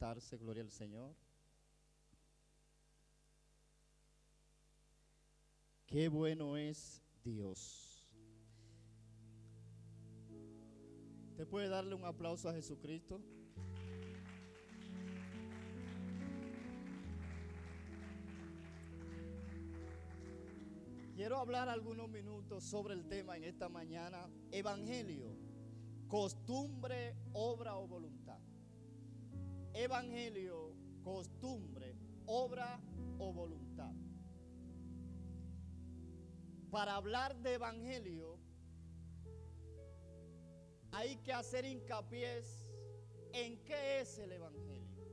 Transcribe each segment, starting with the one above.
sentarse, gloria al Señor. Qué bueno es Dios. ¿Usted puede darle un aplauso a Jesucristo? Quiero hablar algunos minutos sobre el tema en esta mañana: evangelio, costumbre, obra o voluntad. Evangelio, costumbre, obra o voluntad. Para hablar de evangelio hay que hacer hincapié en qué es el evangelio.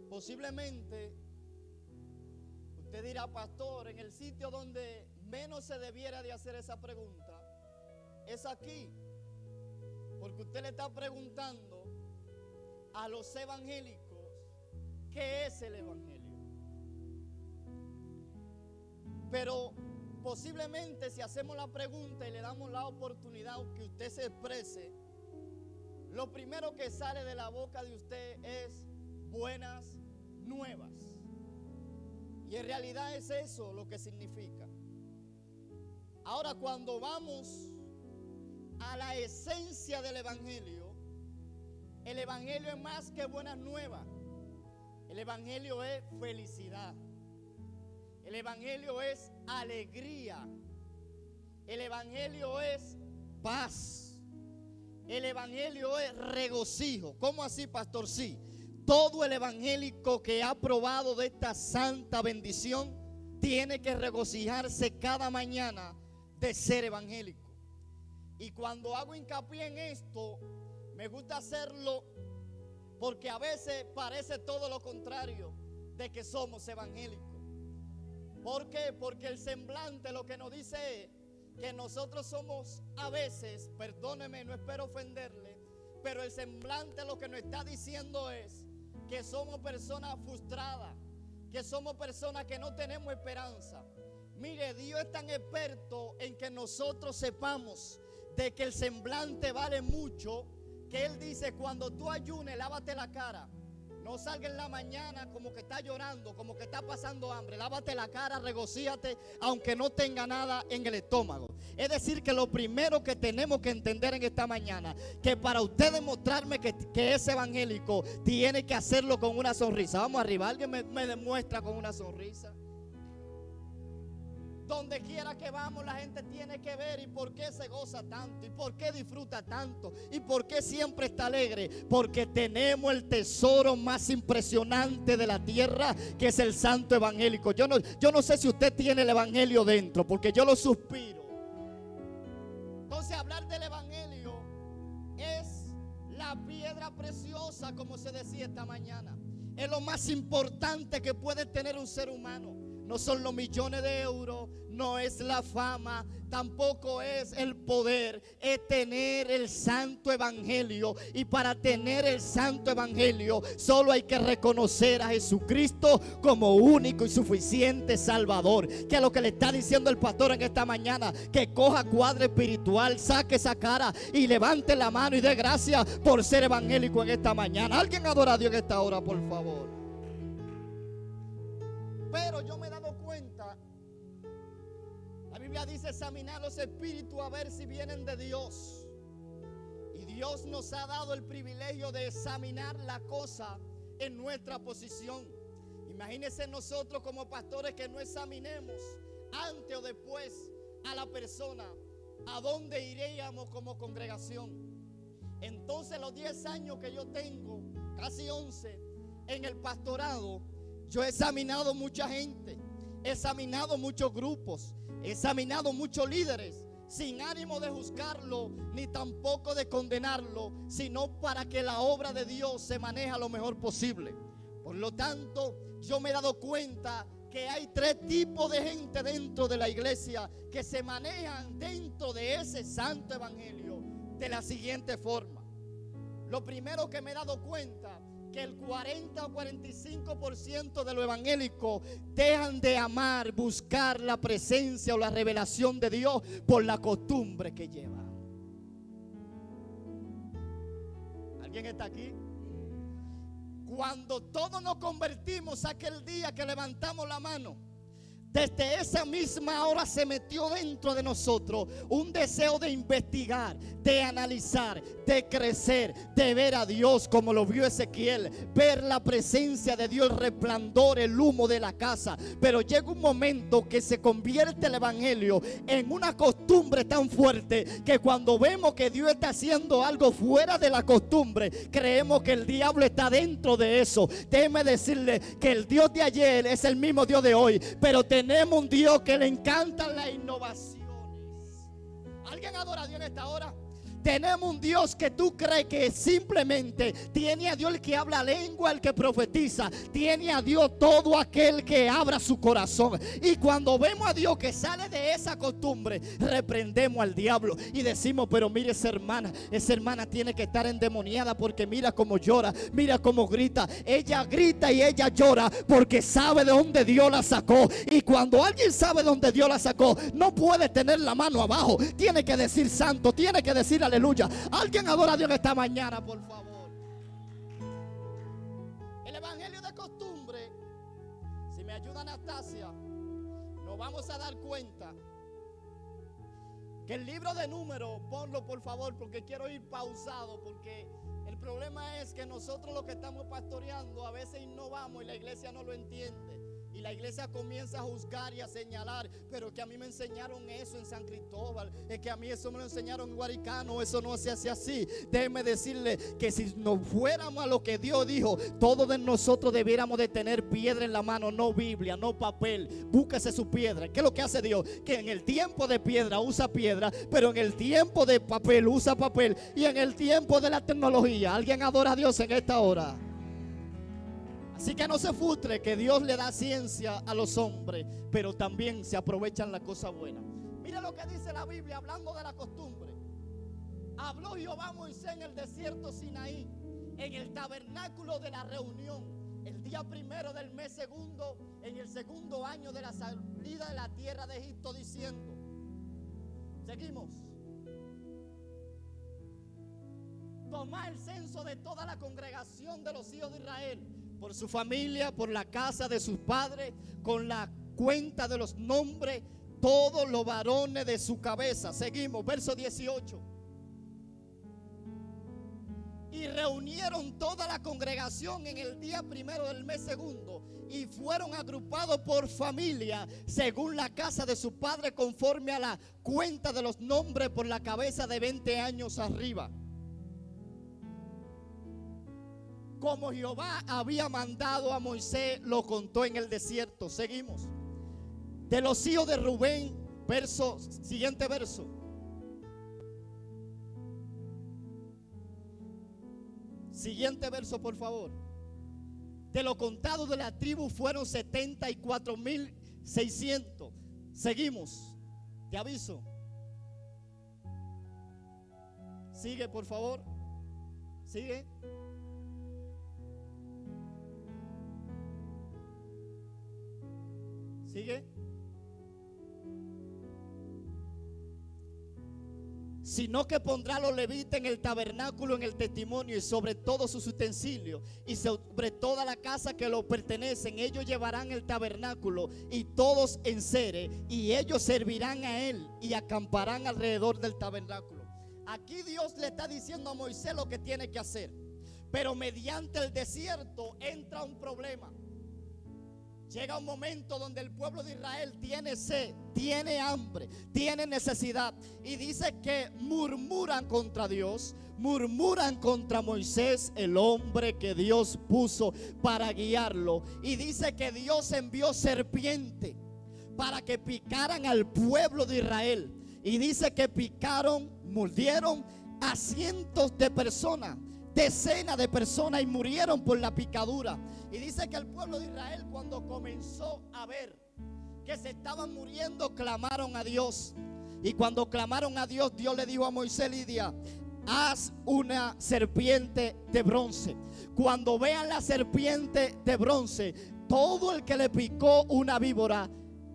Posiblemente usted dirá: pastor, en el sitio donde menos se debiera de hacer esa pregunta es aquí, porque usted le está preguntando a los evangélicos qué es el evangelio. Pero posiblemente si hacemos la pregunta y le damos la oportunidad que usted se exprese, lo primero que sale de la boca de usted es buenas nuevas. Y en realidad es eso lo que significa. Ahora, cuando vamos a la esencia del evangelio, el evangelio es más que buenas nuevas. El evangelio es felicidad. El evangelio es alegría. El evangelio es paz. El evangelio es regocijo. ¿Cómo así, pastor? Sí. Todo el evangélico que ha probado de esta santa bendición tiene que regocijarse cada mañana de ser evangélico. Y cuando hago hincapié en esto, me gusta hacerlo porque a veces parece todo lo contrario de que somos evangélicos. ¿Por qué? Porque el semblante lo que nos dice es que nosotros somos a veces, perdóneme, no espero ofenderle, pero el semblante lo que nos está diciendo es que somos personas frustradas, que somos personas que no tenemos esperanza. Mire, Dios es tan experto en que nosotros sepamos de que el semblante vale mucho, que Él dice: cuando tú ayunes, lávate la cara. No salga en la mañana como que está llorando, como que está pasando hambre. Lávate la cara, regocíate, aunque no tenga nada en el estómago. Es decir, que lo primero que tenemos que entender en esta mañana, que para usted demostrarme que es evangélico, tiene que hacerlo con una sonrisa. Vamos arriba, alguien me demuestra con una sonrisa. Donde quiera que vamos, la gente tiene que ver y por qué se goza tanto, y por qué disfruta tanto, y por qué siempre está alegre. Porque tenemos el tesoro más impresionante de la tierra, que es el santo evangélico. Yo no sé si usted tiene el evangelio dentro, porque yo lo suspiro. Entonces, hablar del evangelio es la piedra preciosa, como se decía esta mañana. Es lo más importante que puede tener un ser humano. No son los millones de euros, no es la fama, tampoco es el poder, es tener el santo evangelio. Y para tener el santo evangelio solo hay que reconocer a Jesucristo como único y suficiente Salvador. Que es lo que le está diciendo el pastor en esta mañana: que coja cuadro espiritual, saque esa cara y levante la mano y dé gracias por ser evangélico en esta mañana. Alguien adora a Dios en esta hora, por favor. Pero yo me he dado cuenta, la Biblia dice: examinar los espíritus a ver si vienen de Dios. Y Dios nos ha dado el privilegio de examinar la cosa en nuestra posición. Imagínense nosotros como pastores que no examinemos antes o después a la persona, a dónde iríamos como congregación. Entonces, los 10 años que yo tengo, casi 11 en el pastorado, yo he examinado mucha gente, he examinado muchos grupos, he examinado muchos líderes, sin ánimo de juzgarlo ni tampoco de condenarlo, sino para que la obra de Dios se maneje lo mejor posible. Por lo tanto, yo me he dado cuenta que hay 3 tipos de gente dentro de la iglesia que se manejan dentro de ese santo evangelio de la siguiente forma. Lo primero que me he dado cuenta, que el 40 o 45% de los evangélicos dejan de amar, buscar la presencia o la revelación de Dios por la costumbre que llevan. ¿Alguien está aquí? Cuando todos nos convertimos aquel día que levantamos la mano, desde esa misma hora se metió dentro de nosotros un deseo de investigar, de analizar, de crecer, de ver a Dios como lo vio Ezequiel, ver la presencia de Dios, el resplandor, el humo de la casa. Pero llega un momento que se convierte el evangelio en una costumbre tan fuerte que cuando vemos que Dios está haciendo algo fuera de la costumbre, creemos que el diablo está dentro de eso. Déjeme decirle que el Dios de ayer es el mismo Dios de hoy, pero tenemos un Dios que le encantan las innovaciones. ¿Alguien adora a Dios en esta hora? Tenemos un Dios que tú crees que simplemente tiene a Dios el que habla lengua, el que profetiza. Tiene a Dios todo aquel que abra su corazón. Y cuando vemos a Dios que sale de esa costumbre, reprendemos al diablo y decimos: pero mire esa hermana tiene que estar endemoniada, porque mira cómo llora, mira cómo grita. Ella grita y ella llora porque sabe de dónde Dios la sacó. Y cuando alguien sabe de dónde Dios la sacó, no puede tener la mano abajo, tiene que decir santo, tiene que decir aleluya. Alguien adora a Dios esta mañana, por favor. El evangelio de costumbre, si me ayuda Anastasia, nos vamos a dar cuenta que el libro de Números, ponlo por favor, porque quiero ir pausado, porque el problema es que nosotros los que estamos pastoreando a veces innovamos y la iglesia no lo entiende. Y la iglesia comienza a juzgar y a señalar: pero que a mí me enseñaron eso en San Cristóbal, es que a mí eso me lo enseñaron en Guaricano, eso no se hace así. Déjeme decirle que si nos fuéramos a lo que Dios dijo, todos de nosotros debiéramos de tener piedra en la mano, no Biblia, no papel. Búsquese su piedra. ¿Qué es lo que hace Dios? Que en el tiempo de piedra usa piedra, pero en el tiempo de papel usa papel, y en el tiempo de la tecnología, alguien adora a Dios en esta hora. Así que no se frustre, que Dios le da ciencia a los hombres, pero también se aprovechan las cosas buenas. Mira lo que dice la Biblia hablando de la costumbre. Habló Jehová a Moisés en el desierto Sinaí, en el tabernáculo de la reunión, el día primero del mes segundo, en el segundo año de la salida de la tierra de Egipto, diciendo: seguimos. Tomá el censo de toda la congregación de los hijos de Israel, por su familia, por la casa de sus padres, con la cuenta de los nombres, todos los varones de su cabeza. Seguimos, verso 18. Y reunieron toda la congregación en el día primero del mes segundo, y fueron agrupados por familia, según la casa de su padre, conforme a la cuenta de los nombres por la cabeza de 20 años arriba, como Jehová había mandado a Moisés, lo contó en el desierto. Seguimos. De los hijos de Rubén, siguiente verso. Siguiente verso, por favor. De lo contado de la tribu fueron 74,600. Seguimos. Te aviso. Sigue, por favor. Sigue. Sigue. Sino que pondrá a los levitas en el tabernáculo, en el testimonio, y sobre todos sus utensilios, y sobre toda la casa que lo pertenecen. Ellos llevarán el tabernáculo y todos en seres, y ellos servirán a él y acamparán alrededor del tabernáculo. Aquí Dios le está diciendo a Moisés lo que tiene que hacer, pero mediante el desierto entra un problema. Llega un momento donde el pueblo de Israel tiene sed, tiene hambre, tiene necesidad, y dice que murmuran contra Dios, murmuran contra Moisés, el hombre que Dios puso para guiarlo. Y dice que Dios envió serpiente para que picaran al pueblo de Israel. Y dice que picaron, mordieron a cientos de personas, decenas de personas, y murieron por la picadura. Y dice que el pueblo de Israel, cuando comenzó a ver que se estaban muriendo, clamaron a Dios. Y cuando clamaron a Dios, Dios le dijo a Moisés: Lidia, haz una serpiente de bronce. Cuando vean la serpiente de bronce, todo el que le picó una víbora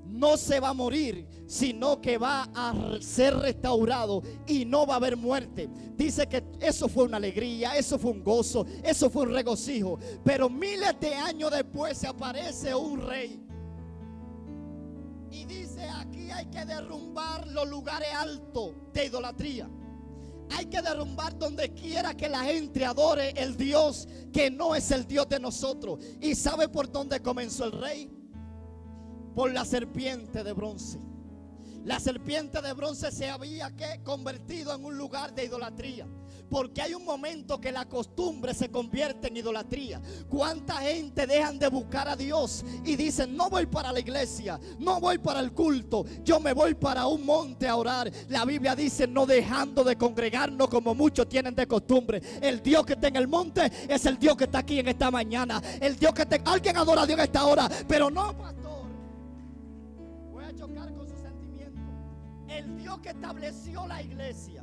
no se va a morir, sino que va a ser restaurado y no va a haber muerte. Dice que eso fue una alegría, eso fue un gozo, eso fue un regocijo. Pero miles de años después se aparece un rey y dice: aquí hay que derrumbar los lugares altos de idolatría. Hay que derrumbar donde quiera que la gente adore el Dios que no es el Dios de nosotros. ¿Y sabe por dónde comenzó el rey? Por la serpiente de bronce. La serpiente de bronce se había convertido en un lugar de idolatría. Porque hay un momento que la costumbre se convierte en idolatría. ¿Cuánta gente dejan de buscar a Dios y dicen: no voy para la iglesia, no voy para el culto, yo me voy para un monte a orar? La Biblia dice: no dejando de congregarnos como muchos tienen de costumbre. El Dios que está en el monte es el Dios que está aquí en esta mañana. El Dios que está... Alguien adora a Dios en esta hora, pero no, pastor, voy a chocar con sus sentimientos. El Dios que estableció la iglesia,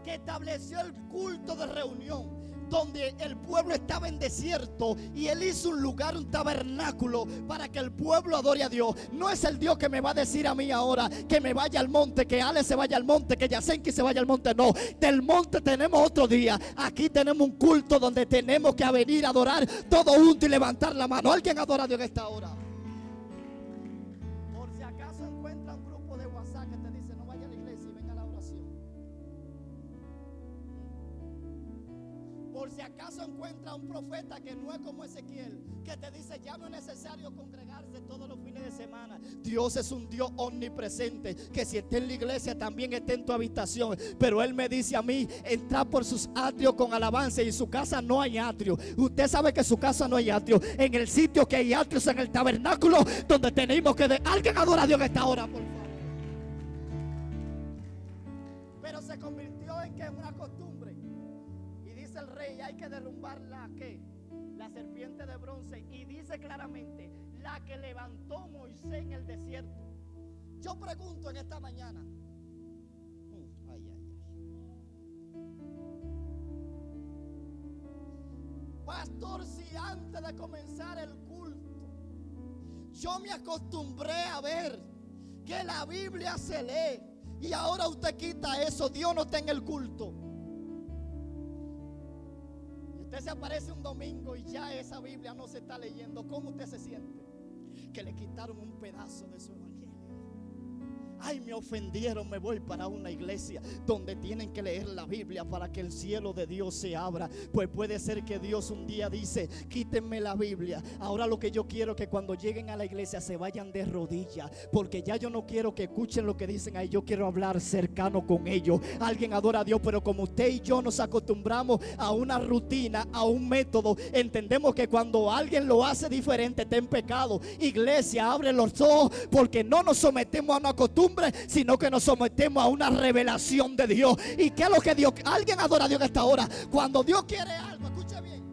que estableció el culto de reunión, donde el pueblo estaba en desierto, y Él hizo un lugar, un tabernáculo, para que el pueblo adore a Dios. No es el Dios que me va a decir a mí ahora que me vaya al monte, que Ale se vaya al monte, que Yasenki se vaya al monte. No, del monte tenemos otro día. Aquí tenemos un culto donde tenemos que venir a adorar todos juntos y levantar la mano. ¿Alguien adora a Dios en esta hora? Por si acaso encuentra un grupo de WhatsApp que te dice: no vaya a la iglesia y venga a la oración. Por si acaso encuentra un profeta que no es como Ezequiel, que te dice: ya no es necesario congregarse todos los fines de semana. Dios es un Dios omnipresente, que si está en la iglesia también está en tu habitación. Pero Él me dice a mí: entra por sus atrios con alabanza. Y en su casa no hay atrio. Usted sabe que en su casa no hay atrio. En el sitio que hay atrios, en el tabernáculo, donde tenemos que... Alguien adora a Dios en esta hora, por favor. Pero se convirtió en que una costumbre. Y dice el rey: hay que derrumbar la serpiente de bronce. Y dice claramente: la que levantó Moisés en el desierto. Yo pregunto en esta mañana: pastor, si antes de comenzar el culto yo me acostumbré a ver que la Biblia se lee, y ahora usted quita eso, Dios no está en el culto, y usted se aparece un domingo y ya esa Biblia no se está leyendo, ¿cómo usted se siente? Que le quitaron un pedazo de su evangelio. Ay, me ofendieron, me voy para una iglesia donde tienen que leer la Biblia para que el cielo de Dios se abra. Pues puede ser que Dios un día dice: quítenme la Biblia. Ahora lo que yo quiero es que cuando lleguen a la iglesia se vayan de rodillas, porque ya yo no quiero que escuchen lo que dicen ahí, yo quiero hablar cercano con ellos. Alguien adora a Dios, pero como usted y yo nos acostumbramos a una rutina, a un método, entendemos que cuando alguien lo hace diferente está en pecado. Iglesia, abre los ojos, porque no nos sometemos a una costumbre, sino que nos sometemos a una revelación de Dios. ¿Y qué es lo que Dios? Alguien adora a Dios en esta hora. Cuando Dios quiere algo, escuche bien,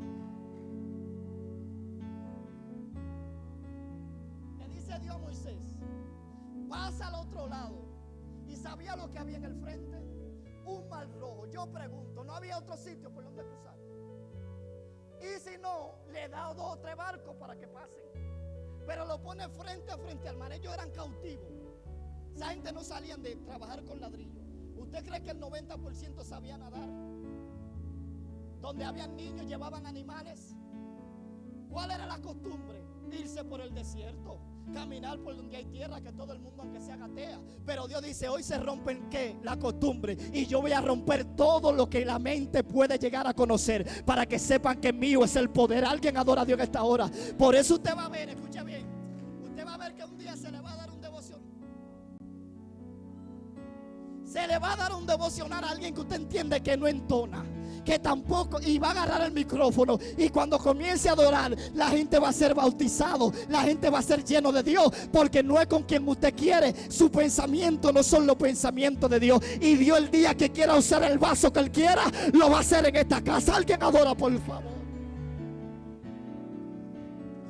le dice Dios a Moisés: pasa al otro lado. ¿Y sabía lo que había en el frente? Un mar rojo. Yo pregunto, ¿no había otro sitio por donde cruzar? Y si no, le da 2 o 3 barcos para que pasen, pero lo pone frente a frente al mar. Ellos eran cautivos. Esa gente no salían de trabajar con ladrillo. ¿Usted cree que el 90% sabía nadar? Donde habían niños llevaban animales. ¿Cuál era la costumbre? Irse por el desierto, caminar por donde hay tierra, que todo el mundo aunque se gatea. Pero Dios dice: hoy se rompen ¿qué? La costumbre. Y yo voy a romper todo lo que la mente puede llegar a conocer, para que sepan que mío es el poder. Alguien adora a Dios en esta hora. Por eso usted va a ver, escuche bien, usted va a ver que un día se le va a dar un devocional. Se le va a dar un devocional a alguien que usted entiende que no entona, que tampoco, y va a agarrar el micrófono, y cuando comience a adorar, la gente va a ser bautizado, la gente va a ser lleno de Dios, porque no es con quien usted quiere. Su pensamiento no son los pensamientos de Dios, y Dios, el día que quiera usar el vaso que Él quiera, lo va a hacer en esta casa. Alguien adora, por favor.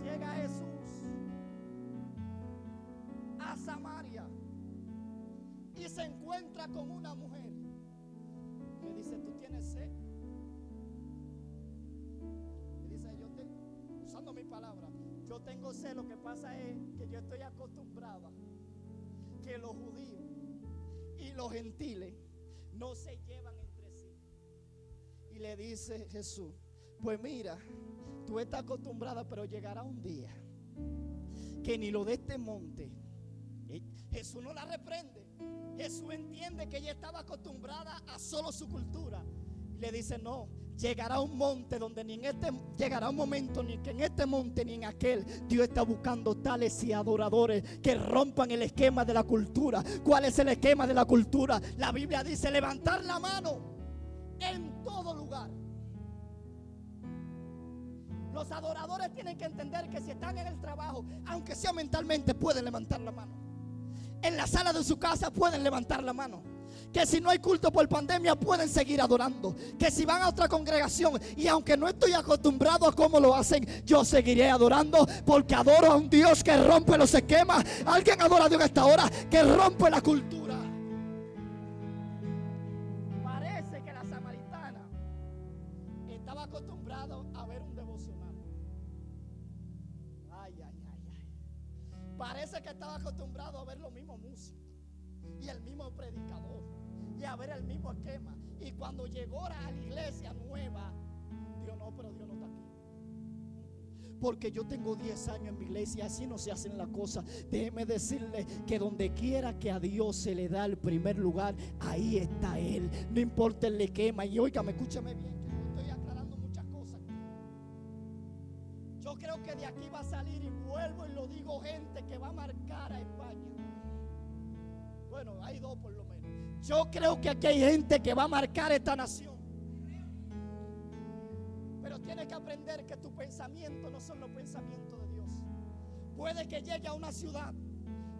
Llega Jesús a Samaria y se encuentra con una mujer. Le dice: ¿tú tienes sed? Le dice: usando mi palabra, yo tengo sed. Lo que pasa es que yo estoy acostumbrada que los judíos y los gentiles no se llevan entre sí. Y le dice Jesús: pues mira, tú estás acostumbrada, pero llegará un día que ni lo de este monte. Jesús no la reprende. Jesús entiende que ella estaba acostumbrada a solo su cultura. Y le dice: no, llegará un monte donde llegará un momento ni que en este monte ni en aquel Dios está buscando tales y adoradores que rompan el esquema de la cultura. ¿Cuál es el esquema de la cultura? La Biblia dice: levantar la mano en todo lugar. Los adoradores tienen que entender que si están en el trabajo, aunque sea mentalmente, pueden levantar la mano. En la sala de su casa pueden levantar la mano. Que si no hay culto por pandemia, pueden seguir adorando. Que si van a otra congregación y aunque no estoy acostumbrado a cómo lo hacen, yo seguiré adorando, porque adoro a un Dios que rompe los esquemas. Alguien adora a Dios en esta hora, que rompe la cultura. Parece que la samaritana estaba acostumbrada a ver un devocional. Parece que estaba acostumbrado a ver los mismos músicos y el mismo predicador y a ver el mismo esquema. Y cuando llegó a la iglesia nueva, Dios no, pero Dios no está aquí. Porque yo tengo 10 años en mi iglesia, así no se hacen las cosas. Déjeme decirle que donde quiera que a Dios se le da el primer lugar, ahí está Él. No importa el esquema. Y óigame, escúchame bien, que yo estoy aclarando muchas cosas. Yo creo que de aquí va a salir, y vuelvo y lo digo, gente que va a marcar a España. Bueno, hay dos por lo menos. Yo creo que aquí hay gente que va a marcar esta nación. Pero tienes que aprender que tus pensamientos no son los pensamientos de Dios. Puede que llegue a una ciudad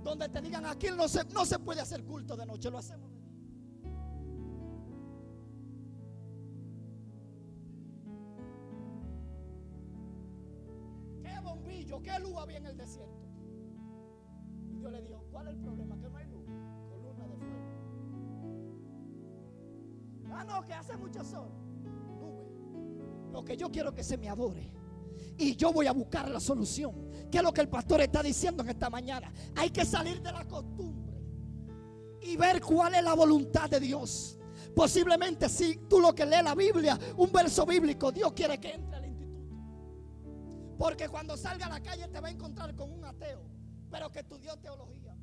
donde te digan: aquí no se puede hacer culto de noche, lo hacemos de día. ¿Qué bombillo, qué luz había en el desierto? Y Dios le dijo: ¿cuál es el problema? Que no hay luz. Columna de fuego. Ah, no, que hace mucho sol. Nube. Lo que yo quiero es que se me adore. Y yo voy a buscar la solución. ¿Qué es lo que el pastor está diciendo en esta mañana? Hay que salir de la costumbre y ver cuál es la voluntad de Dios. Posiblemente si tú lo que lees la Biblia, un verso bíblico, Dios quiere que entre al instituto. Porque cuando salga a la calle te va a encontrar con un ateo, pero que estudió teología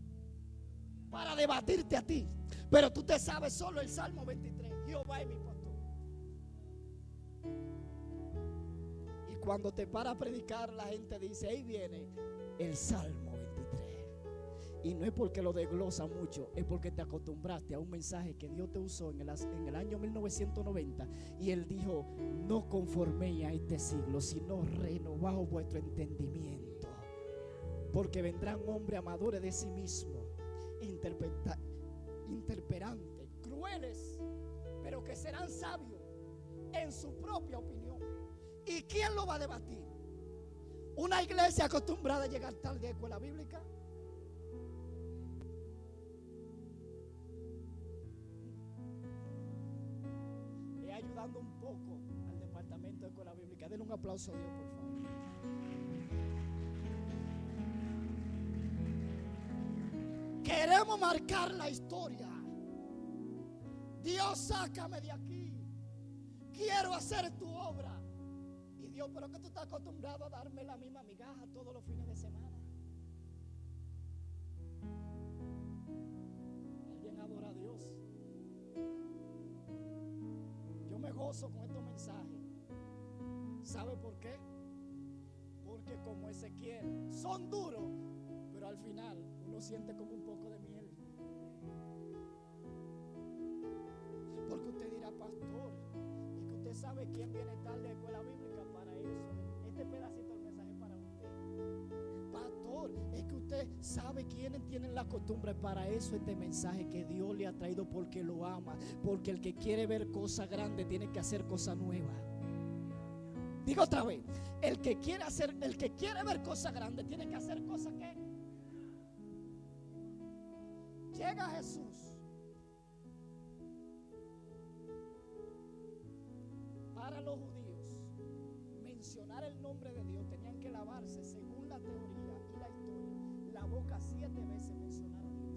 para debatirte a ti. Pero tú te sabes solo el Salmo 23. Jehová es mi pastor. Y cuando te para a predicar, la gente dice: ahí viene el Salmo 23. Y no es porque lo desglosa mucho, es porque te acostumbraste a un mensaje que Dios te usó en el año 1990. Y Él dijo: no conforméis a este siglo, sino renovaos vuestro entendimiento. Porque vendrán hombres amadores de sí mismos, interperantes, crueles, pero que serán sabios en su propia opinión. ¿Y quién lo va a debatir? Una iglesia acostumbrada a llegar tarde a escuela bíblica. Y ayudando un poco al departamento de escuela bíblica. Denle un aplauso a Dios, por favor. Queremos marcar la historia. Dios, sácame de aquí. Quiero hacer tu obra. Y Dios: pero que tú estás acostumbrado a darme la misma migaja todos los fines de semana. ¿Alguien adora a Dios? Yo me gozo con estos mensajes. ¿Sabe por qué? Porque como Ezequiel, son duros, pero al final uno siente como un poco de miel. Porque usted dirá: pastor, es que usted sabe quién viene tarde a escuela bíblica. Para eso este pedacito del mensaje es para usted. Pastor, es que usted sabe quiénes tienen la costumbre. Para eso este mensaje que Dios le ha traído, porque lo ama. Porque el que quiere ver cosas grandes tiene que hacer cosas nuevas. Digo otra vez: el que quiere ver cosas grandes tiene que hacer cosas que... Llega Jesús. Para los judíos, mencionar el nombre de Dios, tenían que lavarse, según la teoría y la historia, la boca 7 veces mencionar a Dios.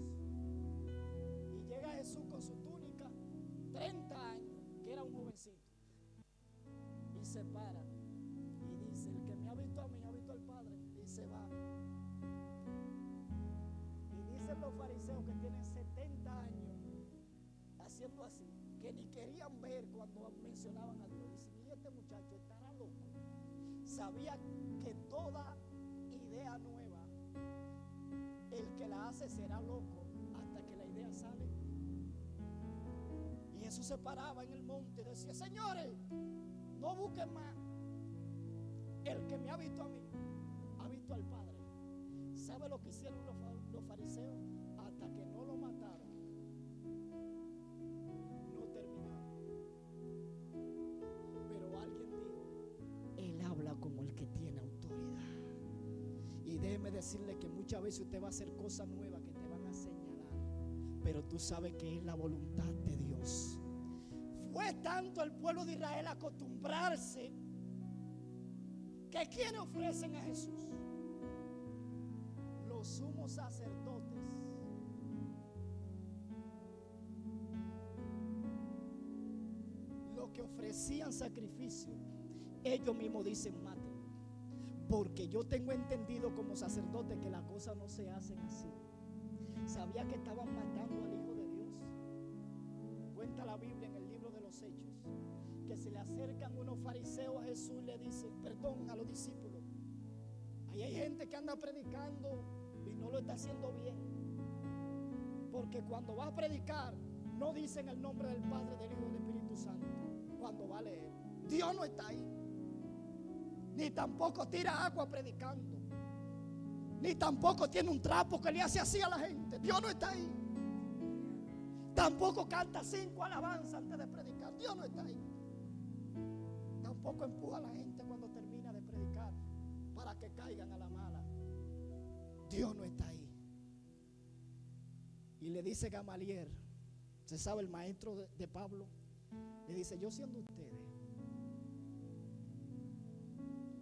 los fariseos que tienen 70 años haciendo así, que ni querían ver cuando mencionaban a Dios. Dicen, y este muchacho estará loco. Sabía que toda idea nueva, el que la hace será loco hasta que la idea sale. Y Jesús se paraba en el monte y decía, señores, no busquen más. El que me ha visto a mí, ha visto al Padre. ¿Sabe lo que hicieron los fariseos? Hasta que no lo mataron, no terminaron. Pero alguien dijo, Él habla como el que tiene autoridad. Y déjeme decirle que muchas veces usted va a hacer cosas nuevas que te van a señalar, pero tú sabes que es la voluntad de Dios. Fue tanto el pueblo de Israel acostumbrarse que ¿quiénes ofrecen a Jesús? Los sumos sacerdotes. Los que ofrecían sacrificio, ellos mismos dicen, maten. Porque yo tengo entendido como sacerdote que las cosas no se hacen así. Sabía que estaban matando al Hijo de Dios. Cuenta la Biblia en el libro de los Hechos que se le acercan unos fariseos a Jesús y le dicen, perdón, a los discípulos, ahí hay gente que anda predicando y no lo está haciendo bien, porque cuando va a predicar no dicen el nombre del Padre, del Hijo y del Espíritu Santo. Cuando va a leer, Dios no está ahí. Ni tampoco tira agua predicando, ni tampoco tiene un trapo que le hace así a la gente. Dios no está ahí. Tampoco canta 5 alabanzas antes de predicar. Dios no está ahí. Tampoco empuja a la gente cuando termina de predicar para que caigan a la mala. Dios no está ahí. Y le dice Gamaliel, se sabe, el maestro de Pablo, le dice, yo siendo ustedes,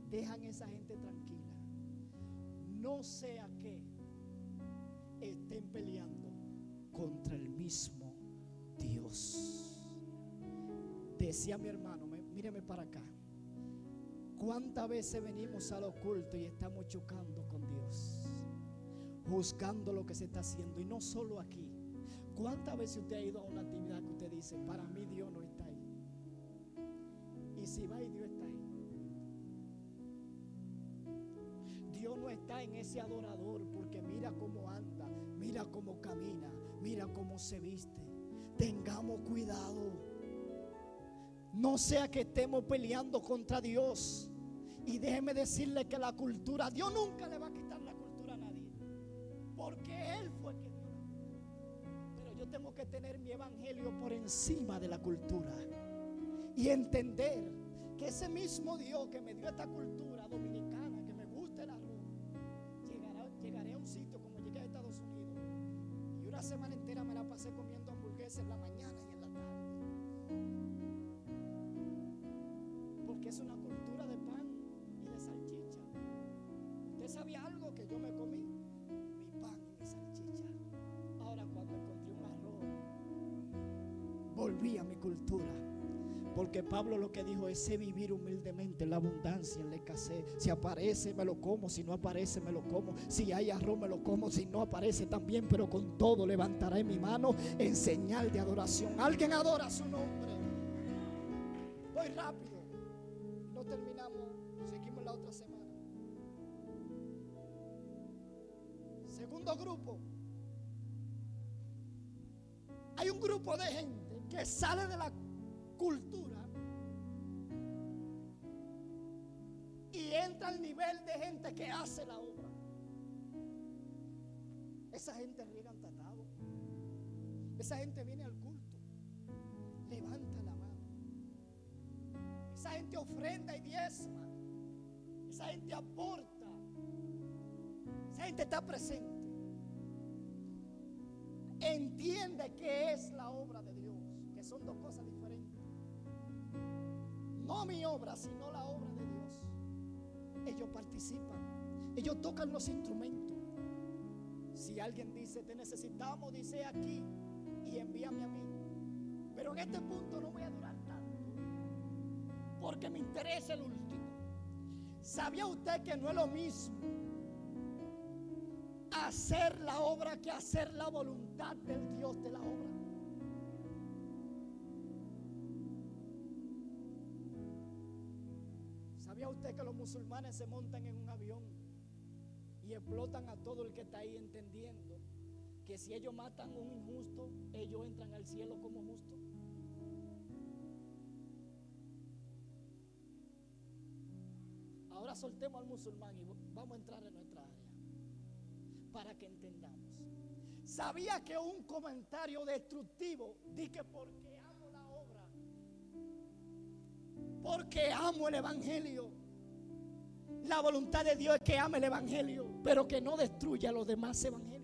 dejan a esa gente tranquila, no sea que estén peleando contra el mismo Dios. Decía mi hermano, míreme para acá, ¿cuántas veces venimos al oculto y estamos chocando con Dios, juzgando lo que se está haciendo? Y no solo aquí. ¿Cuántas veces usted ha ido a una actividad que usted dice, para mí Dios no está ahí? Y si va y Dios está ahí. Dios no está en ese adorador, porque mira cómo anda, mira cómo camina, mira cómo se viste. Tengamos cuidado. No sea que estemos peleando contra Dios. Y déjeme decirle que la cultura, Dios nunca le va a quitar la cultura a nadie, porque Él fue quien dio la cultura. Pero yo tengo que tener mi evangelio por encima de la cultura y entender que ese mismo Dios que me dio esta cultura dominicana, que me gusta el arroz, llegaré a un sitio como llegué a Estados Unidos y una semana entera me la pasé comiendo hamburguesas en la mañana y en la tarde, porque es una cultura de pan y de salchicha. ¿Usted sabía algo? Que yo me comí mi pan y mi salchicha. Ahora cuando encontré un arroz, volví a mi cultura. Porque Pablo lo que dijo es: sé vivir humildemente en la abundancia, en la escasez. Si aparece me lo como, si no aparece me lo como. Si hay arroz me lo como, si no aparece también. Pero con todo levantaré mi mano en señal de adoración. Alguien adora su nombre. Voy rápido, no terminamos, seguimos la otra semana. Segundo grupo. Hay un grupo de gente que sale de la cultura y entra al nivel de gente que hace la obra. Esa gente riega tatado. Esa gente viene al culto, levanta la mano. Esa gente ofrenda y diezma. Esa gente aporta. Esa gente está presente. Entiende que es la obra de Dios, que son dos cosas diferentes. No mi obra, sino la obra de Dios. Ellos participan, ellos tocan los instrumentos. Si alguien dice: te necesitamos, dice aquí y envíame a mí. Pero en este punto no voy a durar tanto, porque me interesa el último. ¿Sabía usted que no es lo mismo hacer la obra que hacer la voluntad del Dios de la obra. ¿Sabía usted que los musulmanes se montan en un avión y explotan a todo el que está ahí, entendiendo que si ellos matan a un injusto, ellos entran al cielo como justos? Ahora soltemos al musulmán y vamos a entrar en nuestra área para que entendamos. ¿Sabía que un comentario destructivo di que porque amo la obra, porque amo el evangelio, la voluntad de Dios es que ame el evangelio, pero que no destruya a los demás evangélicos?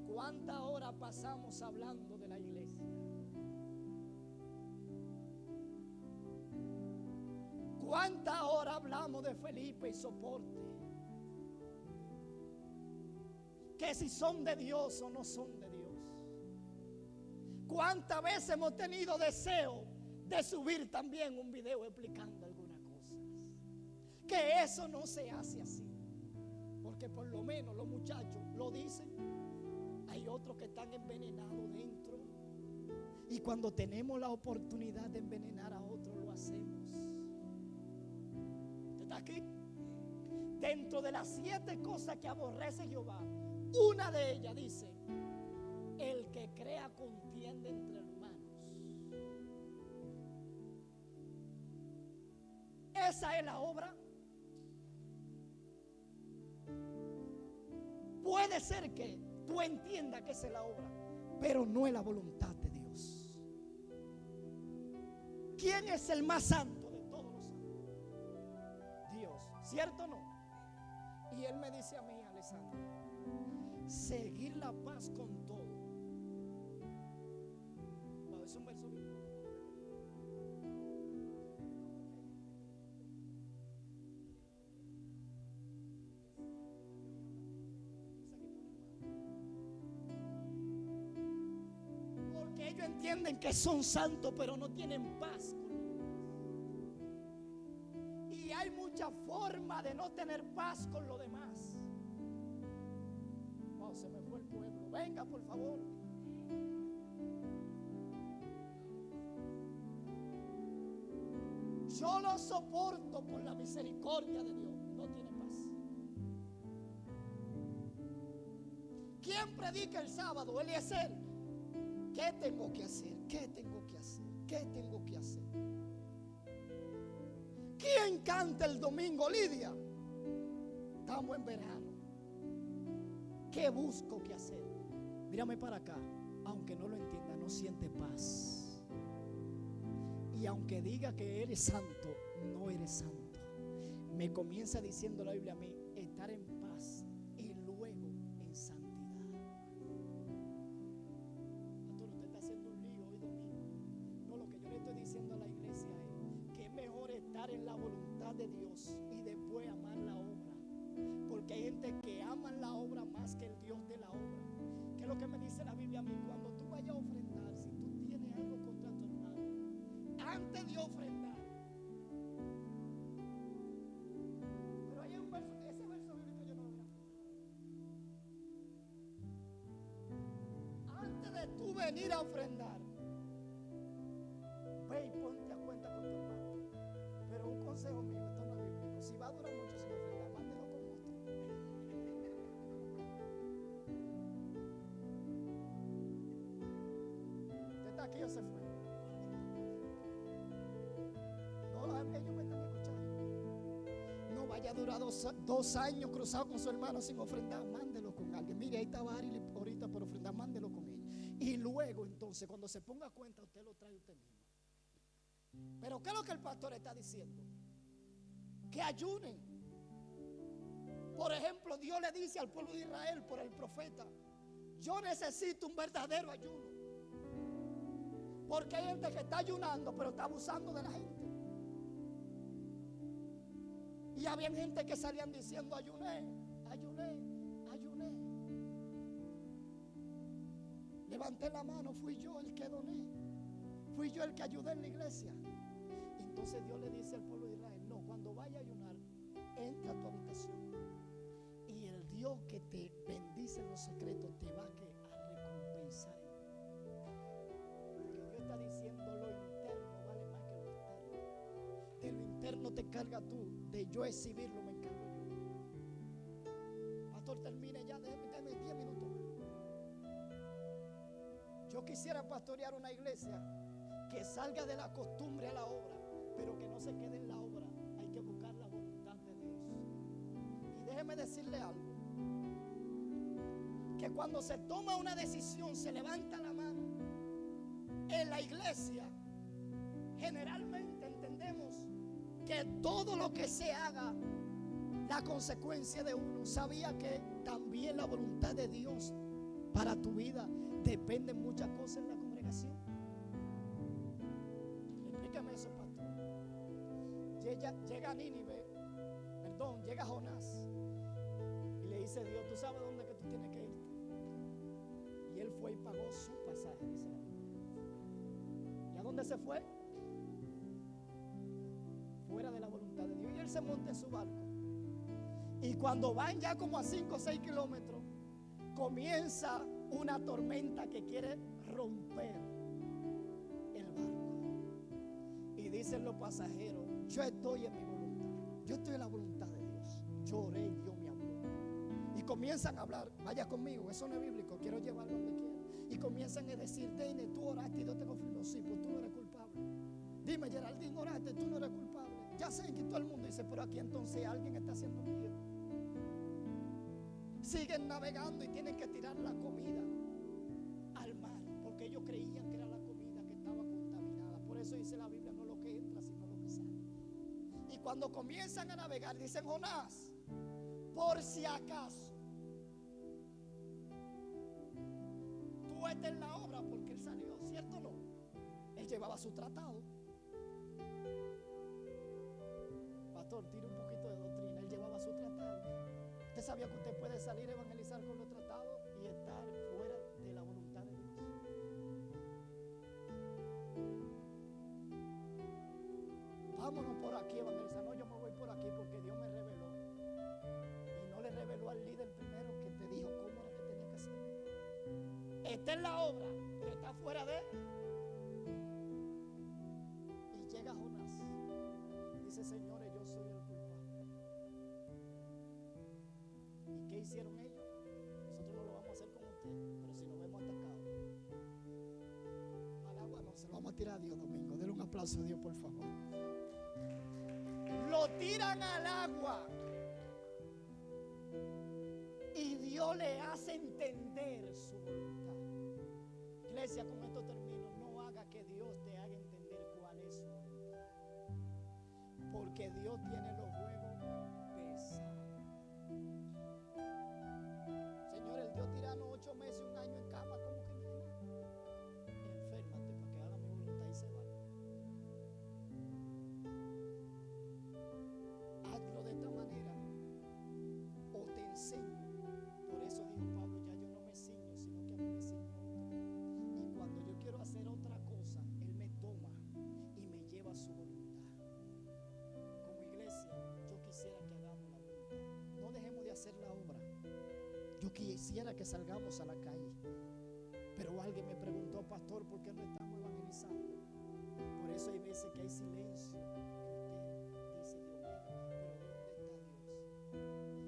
¿Cuántas horas pasamos hablando de la iglesia? ¿Cuántas horas hablamos de Felipe y Soporte? Que si son de Dios o no son de Dios. ¿Cuántas veces hemos tenido deseo de subir también un video explicando algunas cosas? Que eso no se hace así, porque por lo menos los muchachos lo dicen. Hay otros que están envenenados dentro, y cuando tenemos la oportunidad de envenenar a otros lo hacemos. ¿Está aquí? Dentro de las 7 cosas que aborrece Jehová, una de ellas dice: el que crea contienda entre hermanos. Esa es la obra. Puede ser que tú entiendas que esa es la obra, pero no es la voluntad de Dios. ¿Quién es el más santo de todos los santos? Dios, ¿cierto o no? Y Él me dice a mí, Alessandro, seguir la paz con todo. Wow, es un verso bíblico. Porque ellos entienden que son santos, pero no tienen paz con los demás. Y hay mucha forma de no tener paz con los demás. Wow, se me fue el pueblo. Venga, por favor. Yo lo soporto por la misericordia de Dios. No tiene paz. ¿Quién predica el sábado? Eliezer. ¿Qué tengo que hacer? ¿Qué tengo que hacer? ¿Qué tengo que hacer? ¿Quién canta el domingo? Lidia. Estamos en verano. ¿Qué busco que hacer? Mírame para acá. Aunque no lo entienda, no siente paz. Y aunque diga que eres santo, no eres santo. Me comienza diciendo la Biblia a mí: estar en paz y luego en santidad. Pastor, usted está haciendo un lío hoy domingo. No, lo que yo le estoy diciendo a la iglesia es que es mejor estar en la voluntad de Dios y después amar la obra. Porque hay gente que ama la obra más que el Dios de la obra. ¿Qué es lo que me dice la Biblia a mí? Cuando tú vayas a ofrendar, si tú tienes algo contra tu hermano, antes de ofrendar. Pero hay un verso, ese verso bíblico yo no lo voy a. Antes de tú venir a ofrendar, ve y ponte a cuenta con tu hermano. Pero un consejo mío, esto no es bíblico. Si va a durar mucho sin ofrendar, mándelo con otro. ¿Usted está aquí o se fue? Ellos me están escuchando. No vaya a durar dos años cruzado con su hermano sin ofrendar. Mándelo con alguien. Mire, ahí estaba Ari ahorita por ofrendar. Mándelo con ella. Y luego entonces cuando se ponga cuenta, usted lo trae usted mismo. Pero ¿qué es lo que el pastor está diciendo? Que ayunen. Por ejemplo, Dios le dice al pueblo de Israel por el profeta: yo necesito un verdadero ayuno. Porque hay gente que está ayunando pero está abusando de la gente. Y había gente que salían diciendo: ayuné, ayuné, ayuné. Levanté la mano, fui yo el que doné. Fui yo el que ayudé en la iglesia. Entonces Dios le dice al pueblo de Israel: no, cuando vaya a ayunar, entra a tu habitación y el Dios que te bendice en los secretos te va a recompensar. Porque Dios está diciendo, lo interno vale más que lo externo. De lo interno te carga tú, de yo exhibirlo me encargo yo. Pastor, termine ya, déjeme 10 minutos más. Yo quisiera pastorear una iglesia que salga de la costumbre a la obra, pero que no se quede en la obra. Hay que buscar la voluntad de Dios. Y déjeme decirle algo, que cuando se toma una decisión, se levanta la mano. En la iglesia generalmente entendemos que todo lo que se haga, la consecuencia de uno. Sabía que también la voluntad de Dios para tu vida depende muchas cosas en la congregación. Explícame eso, pastor. Llega Nínive, llega Jonás y le dice Dios, tú sabes dónde que tú tienes que irte. Y él fue y pagó su pasaje, dice la Biblia. ¿Y a dónde se fue? Fuera de la voluntad de Dios. Y él se monta en su barco. Y cuando van ya como a 5 o 6 kilómetros, comienza una tormenta que quiere romper el barco. Y dicen los pasajeros, yo estoy en mi voluntad, yo estoy en la voluntad de Dios. Yo oré y Dios me habló. Y comienzan a hablar, vaya conmigo, eso no es bíblico, quiero llevarlo donde quiera. Y comienzan a decir, Deine, tú oraste y Dios te confirmó, sí, pues tú no eres culpable. Dime, Geraldine, oraste, tú no eres culpable. Ya sé que todo el mundo dice, pero aquí entonces alguien está haciendo miedo. Siguen navegando y tienen que tirar la comida al mar, porque ellos creían que era la comida que estaba contaminada. Por eso dice la Biblia, no lo que entra, sino lo que sale. Y cuando comienzan a navegar, dicen, Jonás, por si acaso tú estás en la obra, porque él salió, ¿cierto o no? Él llevaba su tratado. Pastor, tire un poquito de doctrina. Él llevaba su tratado. Usted sabía que usted puede salir a evangelizar con los tratados y estar fuera de la voluntad de Dios. Vámonos por aquí a evangelizar. No, yo me voy por aquí porque Dios me reveló. Y no le reveló al líder primero que te dijo cómo era que tenía que hacer. Está en la obra, pero está fuera de. Y llega Jonás. Dice, señores, yo soy el culpable. ¿Y qué hicieron ellos? Nosotros no lo vamos a hacer con usted, pero si nos vemos atacados, al agua no, se lo vamos a tirar a Dios, Domingo. Denle un aplauso a Dios, por favor. Lo tiran al agua y Dios le hace entender su voluntad. Iglesia, con esto termino. No haga que Dios te haga entender cuál es su voluntad, porque Dios tiene los juegos pesados. Señor, el Dios tirano 8 meses, 1 año en cama, ¿cómo que no hay nada? Enférmate para que haga mi voluntad y se va. Hazlo de esta manera o te enseño. Por eso dijo Pablo, ya yo no me ciño, sino que a mí me ciño otro. Y cuando yo quiero hacer otra cosa, Él me toma y me lleva a su voluntad. Como iglesia, yo quisiera que hagamos la voluntad. No dejemos de hacer la obra. Yo quisiera que salgamos a la calle. Pero alguien me preguntó, pastor, ¿por qué no estamos evangelizando? Por eso hay veces que hay silencio, que usted dice, Dios mío, pero ¿dónde está Dios?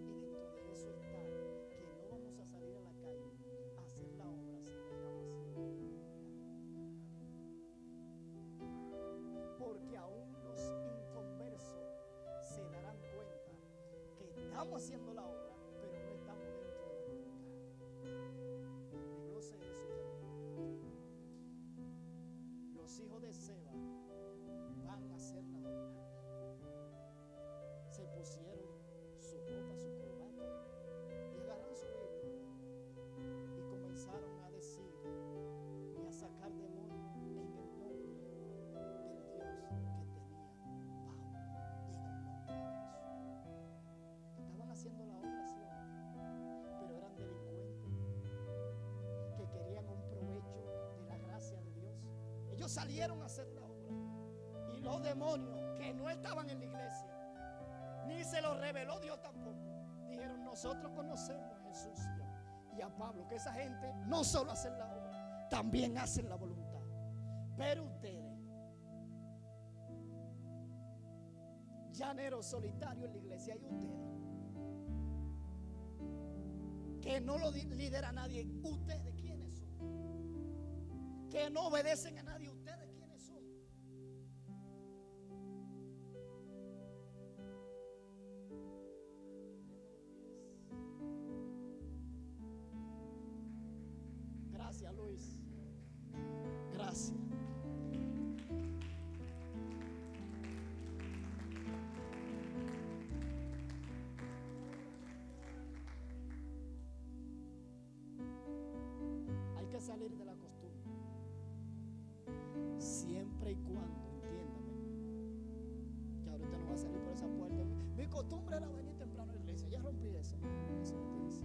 Y dentro de eso está que no vamos a salir a la calle a hacer la obra si no estamos haciendo la voluntad. Porque aún los inconversos se darán cuenta que estamos haciendo la obra, pero no estamos dentro de la voluntad. Desglose eso y termino. Los hijos de Seba van a hacer la obra. Se pusieron su ropa, su corbata y agarraron su Biblia y comenzaron a decir y a sacar demonios en el nombre del Dios que tenía Pablo y en el nombre de Jesús. Estaban haciendo la obra, sí o no, pero eran delincuentes que querían un provecho de la gracia de Dios. Ellos salieron a hacer la obra y los demonios que no estaban en la iglesia ni se lo reveló Dios tampoco. Dijeron, nosotros conocemos a Jesús y a Pablo, que esa gente no solo hacen la obra, también hacen la voluntad. Pero ustedes, llaneros solitarios en la iglesia, y ustedes, que no lo lidera nadie, ¿ustedes quiénes son? Que no obedecen a nadie, ¿ustedes quiénes son? Gracias, Luis. Gracias. Hay que salir de la costumbre. Siempre y cuando, entiéndame, que ahorita no va a salir por esa puerta. Mi costumbre era venir temprano a la iglesia. Ya rompí eso. Eso no te dice.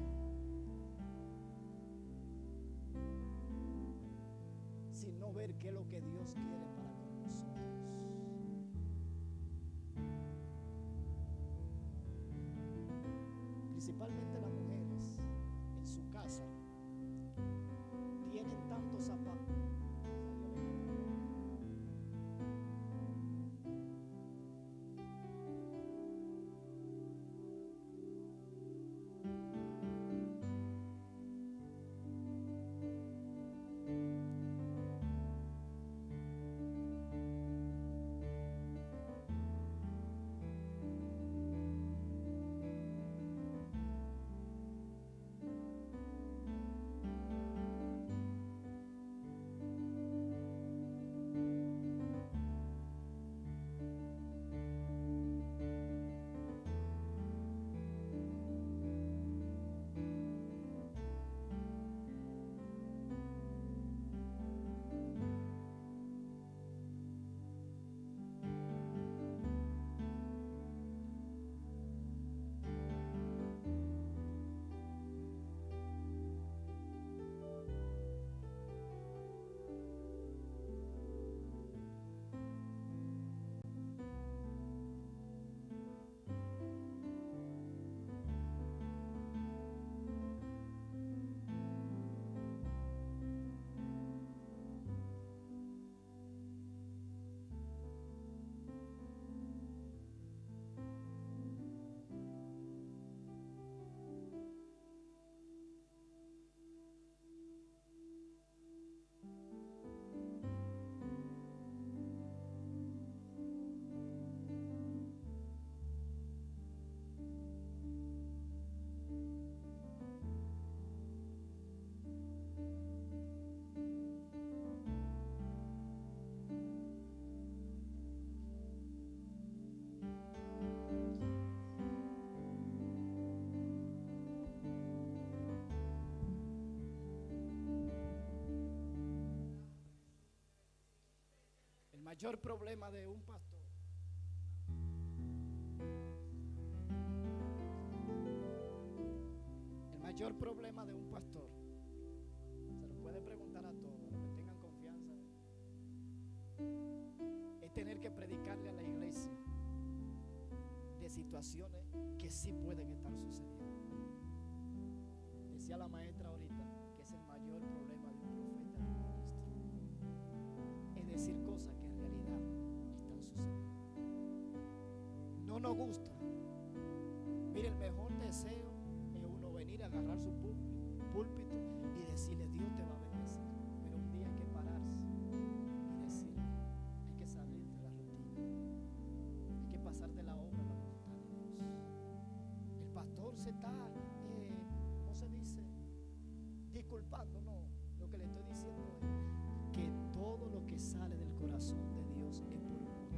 Sino ver qué es lo que Dios quiere para con nosotros. Principalmente las mujeres en su casa tienen tantos zapatos. El mayor problema de un pastor se lo puede preguntar a todos los que tengan confianza, es tener que predicarle a la iglesia de situaciones que sí pueden estar sucediendo. Decía la maestra ahorita que es el mayor problema de un profeta, de un ministro, es decir cosas que en realidad están sucediendo. No nos gusta. Mire, el mejor deseo es uno venir a agarrar su púlpito y decirle, Dios te va a bendecir. Pero un día hay que pararse y decirle, hay que salir de la rutina, hay que pasar de la obra a la voluntad de Dios. El pastor se está, ¿cómo se dice? Disculpando. No, lo que le estoy diciendo es que todo lo que sale del corazón de Dios es por un motivo,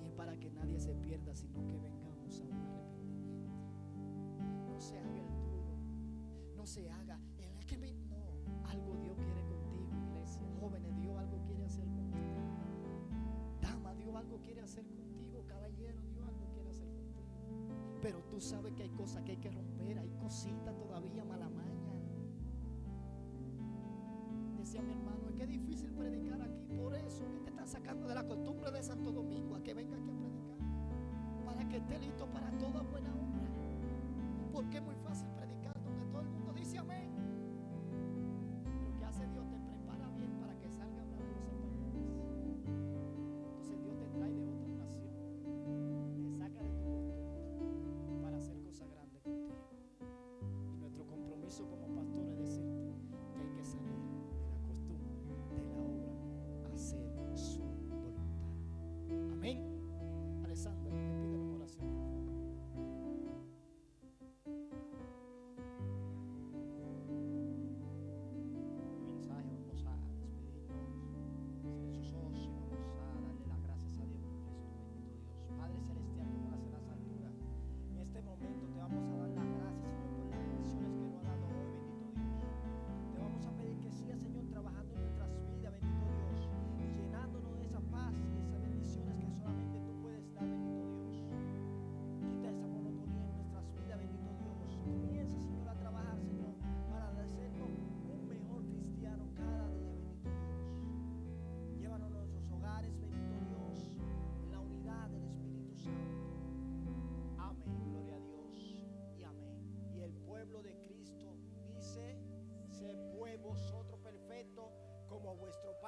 y es para que nadie se pierda, sino que vengamos a un arrepentimiento. No se haga el duro, no se haga el que no, algo Dios quiere contigo, iglesia. Jóvenes, Dios algo quiere hacer contigo. Dama, Dios algo quiere hacer contigo. Caballero, Dios algo quiere hacer contigo. Pero tú sabes que hay cosas que hay que romper, hay cositas todavía malamaña. Decía mi hermano, es que es difícil predicar aquí, por eso que te están sacando de la costumbre de Santo Domingo a que venga aquí a predicar. esté listo para toda buena obra. Porque es muy fácil predicar donde todo el mundo dice amén. Pero ¿qué hace Dios? Te prepara bien para que salga hablando los españoles. Entonces Dios te trae de otra nación, te saca de tu costumbre para hacer cosas grandes contigo. Y nuestro compromiso como pastor es decirte que hay que salir de la costumbre, de la obra, a hacer su voluntad. Amén. Alessandra, te pido una oración, por favor. Mensaje, vamos a despedirnos, cierre sus ojos y vamos a darle las gracias a Dios por esto, bendito Dios. Padre celestial que moras en las alturas, en este momento te vamos a dar las gracias, Señor, por las bendiciones que nos ha dado hoy, bendito Dios. Te vamos a pedir que sigas, Señor, trabajando en nuestras vidas, bendito Dios, y llenándonos de esa paz y esas bendiciones que solamente tú puedes dar, bendito Dios. Quita esa monotonía en nuestras vidas, bendito Dios. Comienza, Señor, a trabajar, Señor, para hacernos un mejor cristiano cada día, bendito Dios. Llévanos a nuestros hogares, bendito Dios, en la unidad del Espíritu Santo. Amén, gloria a Dios y amén. Y el pueblo de Cristo dice: sed pues vosotros perfectos como vuestro